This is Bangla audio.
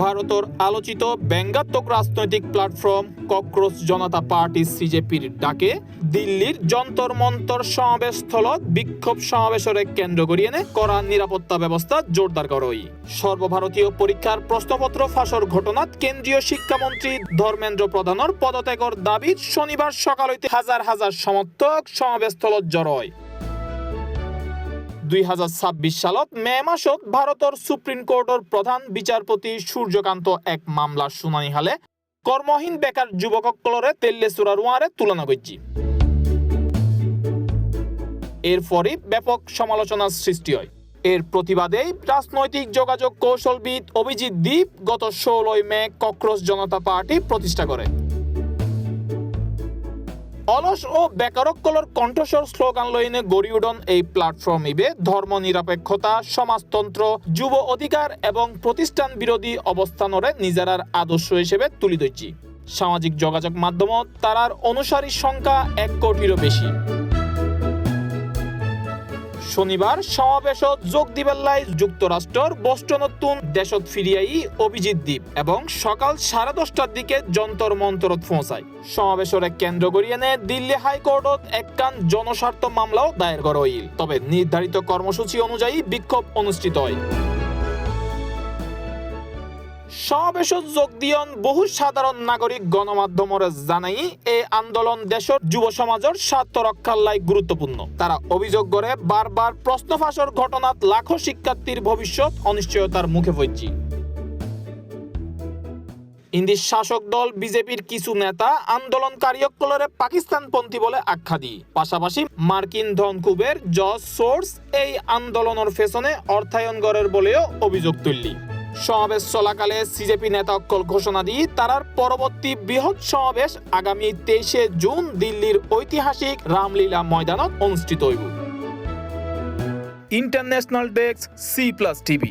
ভারতের আলোচিত ব্যঙ্গাত্মক রাজনৈতিক প্ল্যাটফর্ম ককরোচ জনতা পার্টি সিজেপির ডাকে দিল্লির যন্তর মন্তর সমাবেশস্থলত বিক্ষোভ সমাবেশরে কেন্দ্র করিয়ে করা নিরাপত্তা ব্যবস্থা জোরদার করই সর্বভারতীয় পরীক্ষার প্রশ্নপত্র ফাঁসর ঘটনাত কেন্দ্রীয় শিক্ষামন্ত্রী ধর্মেন্দ্র প্রধানের পদত্যাগের দাবিত শনিবার সকাল হইতে হাজার হাজার সমর্থক সমাবেশস্থলত জড়য়। 2026 সালত মে মাসত ভারতের সুপ্রিম কোর্টের প্রধান বিচারপতি সূর্যকান্ত এক মামলার শুনানি হালে কর্মহীন বেকার যুবকসকলরে তেল্লে চূড়ারুয়ারে তুলনা করছি। এরপরই ব্যাপক সমালোচনার সৃষ্টি হয়। এর প্রতিবাদেই রাজনৈতিক যোগাযোগ কৌশলবিদ অভিজিৎ দীপ গত 16 মে ককরোচ জনতা পার্টি প্রতিষ্ঠা করে। অলস ও বেকারসকলের কণ্ঠস্বর স্লোগান লইনে গড়ি উঠন এই প্ল্যাটফর্ম ইবে ধর্ম নিরপেক্ষতা, সমাজতন্ত্র, যুব অধিকার এবং প্রতিষ্ঠান বিরোধী অবস্থানরে নিজেরার আদর্শ হিসেবে তুলি ধরছি। সামাজিক যোগাযোগ মাধ্যমত তারার অনুসারীর সংখ্যা 1 কোটিরও বেশি। শনিবার সমাবেশত যোগ দিবেল্লাই যুক্তরাষ্ট্রের বোস্টনতুন দেশত ফিরিয়াই অভিজিৎ দ্বীপ এবং সকাল 10:30টার দিকে যন্তর মন্তরত পৌঁছায়। সমাবেশরে কেন্দ্র করিয়ে দিল্লি হাইকোর্টত একখান জনস্বার্থ মামলাও দায়ের করা হইল। তবে নির্ধারিত কর্মসূচি অনুযায়ী বিক্ষোভ অনুষ্ঠিত হয়। সমাবেশত যোগ দিয়ন বহু সাধারণ নাগরিক গণমাধ্যমরে জানাই এই আন্দোলন দেশের যুব সমাজের স্বার্থ রক্ষার লাই গুরুত্বপূর্ণ। তারা অভিযোগ করে বারবার প্রশ্ন ফাঁসর ঘটনাত লাখো শিক্ষার্থীর ভবিষ্যৎ অনিশ্চয়তার মুখে পড়ছে। ইন্দির শাসক দল বিজেপির কিছু নেতা আন্দোলনকারীসকলরে পাকিস্তানপন্থী বলে আখ্যা দিয়ে পাশাপাশি মার্কিন ধনকুবের জর্জ সোর্স এই আন্দোলনের পেছনে অর্থায়ন করার বলেও অভিযোগ তুললি। সমাবেশ চলাকালে সিজেপি নেতাসকল ঘোষণা দিয়ে তারার পরবর্তী বৃহৎ সমাবেশ আগামী 23 জুন দিল্লির ঐতিহাসিক রামলীলা ময়দানত অনুষ্ঠিত হইব। International desk C+ TV।